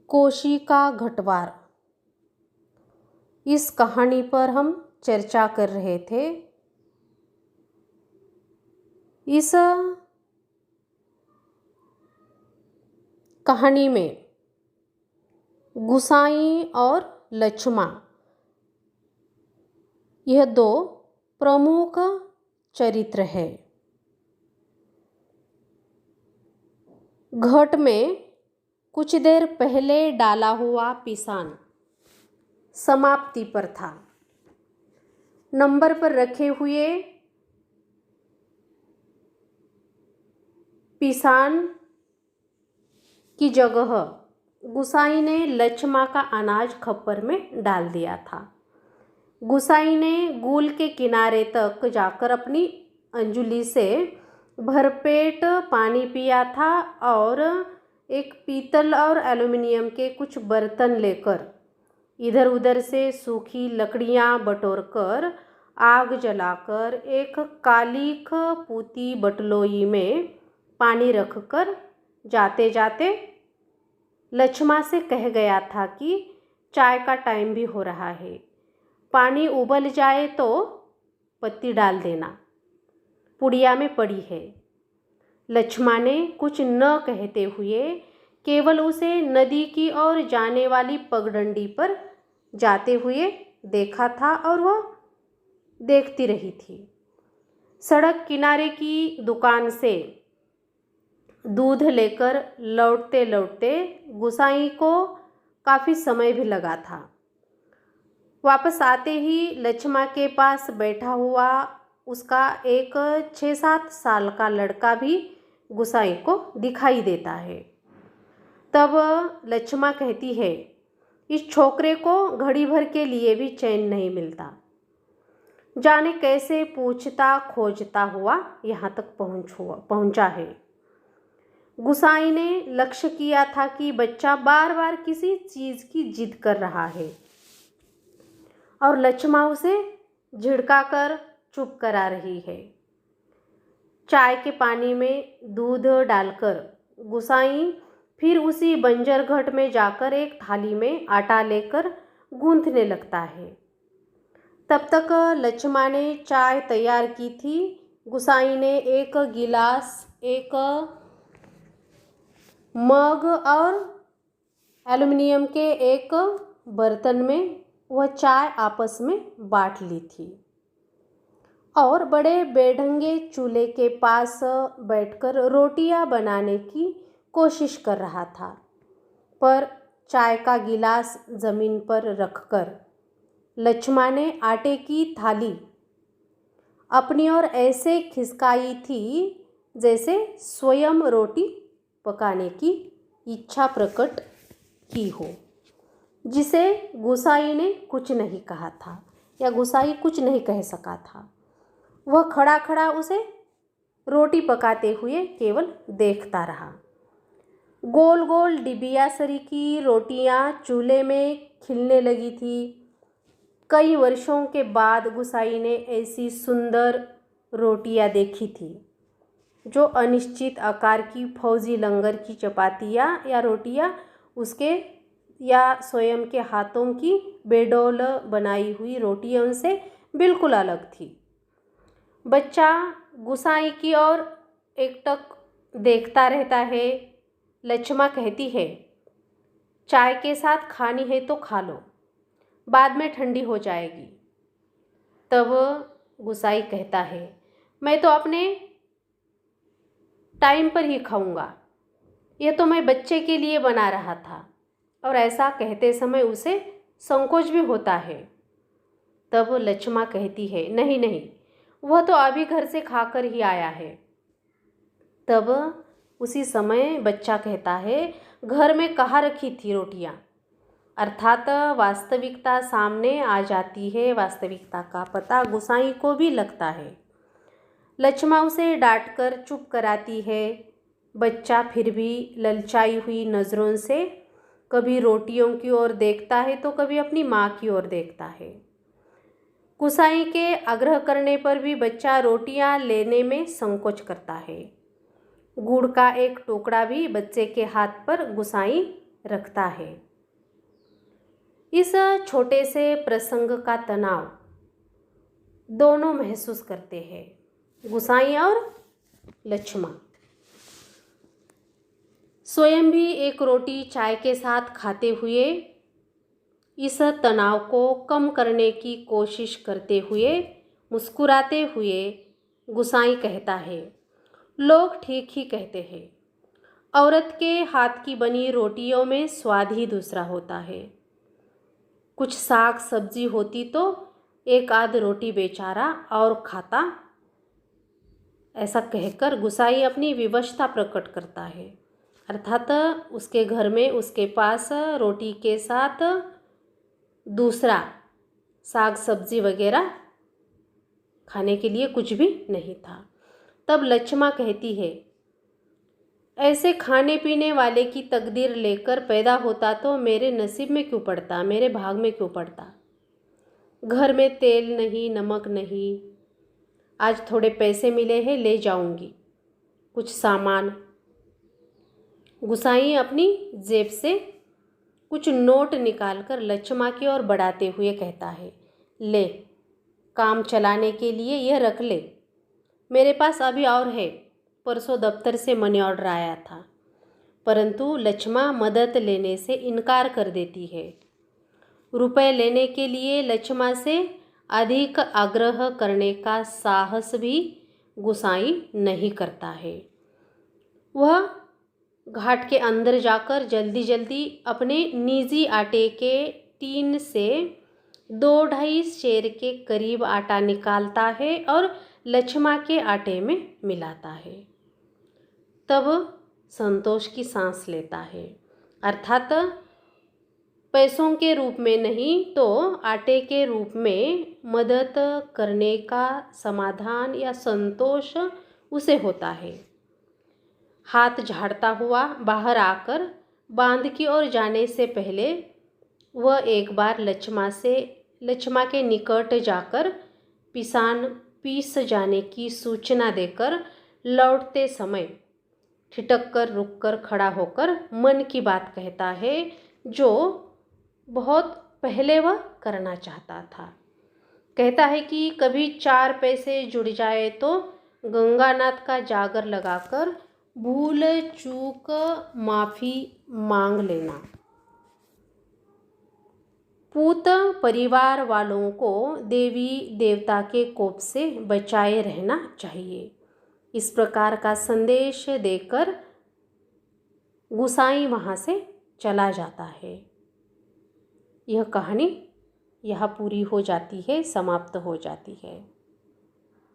कोशिका घटवार। इस कहानी पर हम चर्चा कर रहे थे। इस कहानी में गुसाई और लक्ष्मा यह दो प्रमुख चरित्र है। घट में कुछ देर पहले डाला हुआ पिसान समाप्ति पर था। नंबर पर रखे हुए पिसान की जगह गुसाई ने लक्ष्मा का अनाज खप्पर में डाल दिया था। गुसाई ने गुल के किनारे तक जाकर अपनी अंजुली से भरपेट पानी पिया था और एक पीतल और एल्युमिनियम के कुछ बर्तन लेकर इधर उधर से सूखी लकड़ियां बटोरकर आग जलाकर एक कालीख पूती बटलोई में पानी रखकर जाते जाते लक्ष्मा से कह गया था कि चाय का टाइम भी हो रहा है, पानी उबल जाए तो पत्ती डाल देना, पुड़िया में पड़ी है। लक्ष्मा ने कुछ न कहते हुए केवल उसे नदी की ओर जाने वाली पगडंडी पर जाते हुए देखा था और वह देखती रही थी। सड़क किनारे की दुकान से दूध लेकर लौटते लौटते गुसाई को काफ़ी समय भी लगा था। वापस आते ही लक्ष्मा के पास बैठा हुआ उसका एक 6-7 साल का लड़का भी गुसाई को दिखाई देता है। तब लक्ष्मा कहती है, इस छोकरे को घड़ी भर के लिए भी चैन नहीं मिलता, जाने कैसे पूछता खोजता हुआ यहाँ तक पहुँचा है। गुसाई ने लक्ष्य किया था कि बच्चा बार बार किसी चीज़ की जिद कर रहा है और लक्ष्मा उसे झिड़का कर चुप करा रही है। चाय के पानी में दूध डालकर गुसाई फिर उसी बंजर घट में जाकर एक थाली में आटा लेकर गूंथने लगता है। तब तक लक्ष्मा ने चाय तैयार की थी। गुसाई ने एक गिलास, एक मग और एल्युमिनियम के एक बर्तन में वह चाय आपस में बांट ली थी और बड़े बेढंगे चूल्हे के पास बैठकर रोटियां बनाने की कोशिश कर रहा था। पर चाय का गिलास ज़मीन पर रखकर लक्ष्मा ने आटे की थाली अपनी ओर ऐसे खिसकाई थी जैसे स्वयं रोटी पकाने की इच्छा प्रकट की हो, जिसे गुसाई ने कुछ नहीं कहा था या गुसाई कुछ नहीं कह सका था। वह खड़ा खड़ा उसे रोटी पकाते हुए केवल देखता रहा। गोल गोल डिबिया सरी की रोटियां चूल्हे में खिलने लगी थी। कई वर्षों के बाद गुसाई ने ऐसी सुंदर रोटियां देखी थी जो अनिश्चित आकार की फौजी लंगर की चपातियां या रोटियां उसके या स्वयं के हाथों की बेडौल बनाई हुई रोटियों से बिल्कुल अलग थी। बच्चा गुसाई की ओर एकटक देखता रहता है। लक्ष्मा कहती है, चाय के साथ खानी है तो खा लो, बाद में ठंडी हो जाएगी। तब गुसाई कहता है, मैं तो अपने टाइम पर ही खाऊंगा, यह तो मैं बच्चे के लिए बना रहा था। और ऐसा कहते समय उसे संकोच भी होता है। तब लक्ष्मा कहती है, नहीं नहीं, वह तो अभी घर से खाकर ही आया है। तब उसी समय बच्चा कहता है, घर में कहाँ रखी थी रोटियां। अर्थात वास्तविकता सामने आ जाती है। वास्तविकता का पता गुसाई को भी लगता है। लक्ष्मा उसे डांटकर चुप कराती है। बच्चा फिर भी ललचाई हुई नज़रों से कभी रोटियों की ओर देखता है तो कभी अपनी माँ की ओर देखता है। गुसाई के आग्रह करने पर भी बच्चा रोटियां लेने में संकोच करता है। गुड़ का एक टुकड़ा भी बच्चे के हाथ पर गुसाई रखता है। इस छोटे से प्रसंग का तनाव दोनों महसूस करते हैं, गुसाई और लक्ष्मा। स्वयं भी एक रोटी चाय के साथ खाते हुए इस तनाव को कम करने की कोशिश करते हुए मुस्कुराते हुए गुसाई कहता है, लोग ठीक ही कहते हैं, औरत के हाथ की बनी रोटियों में स्वाद ही दूसरा होता है। कुछ साग सब्जी होती तो एक आध रोटी बेचारा और खाता। ऐसा कहकर गुसाई अपनी विवशता प्रकट करता है, अर्थात उसके घर में उसके पास रोटी के साथ दूसरा साग सब्जी वगैरह खाने के लिए कुछ भी नहीं था। तब लक्ष्मा कहती है, ऐसे खाने पीने वाले की तकदीर लेकर पैदा होता तो मेरे नसीब में क्यों पड़ता, मेरे भाग में क्यों पड़ता। घर में तेल नहीं, नमक नहीं, आज थोड़े पैसे मिले हैं, ले जाऊंगी कुछ सामान। गुसाई अपनी जेब से कुछ नोट निकालकर लक्ष्मा की ओर बढ़ाते हुए कहता है, ले, काम चलाने के लिए यह रख ले, मेरे पास अभी और है, परसों दफ्तर से मनी ऑर्डर आया था। परंतु लक्ष्मा मदद लेने से इनकार कर देती है। रुपए लेने के लिए लक्ष्मा से अधिक आग्रह करने का साहस भी गुसाई नहीं करता है। वह घाट के अंदर जाकर जल्दी जल्दी अपने निजी आटे के टीन से 2-2.5 सेर के करीब आटा निकालता है और लक्ष्मा के आटे में मिलाता है। तब संतोष की सांस लेता है, अर्थात पैसों के रूप में नहीं तो आटे के रूप में मदद करने का समाधान या संतोष उसे होता है। हाथ झाड़ता हुआ बाहर आकर बांध की ओर जाने से पहले वह एक बार लक्ष्मा के निकट जाकर पीस जाने की सूचना देकर लौटते समय ठिठक कर रुक कर खड़ा होकर मन की बात कहता है, जो बहुत पहले वह करना चाहता था। कहता है कि कभी 4 पैसे जुड़ जाए तो गंगानाथ का जागर लगाकर भूल चूक माफ़ी मांग लेना। पूत परिवार वालों को देवी देवता के कोप से बचाए रहना चाहिए। इस प्रकार का संदेश देकर गुसाई वहाँ से चला जाता है। यह कहानी यहाँ पूरी हो जाती है, समाप्त हो जाती है।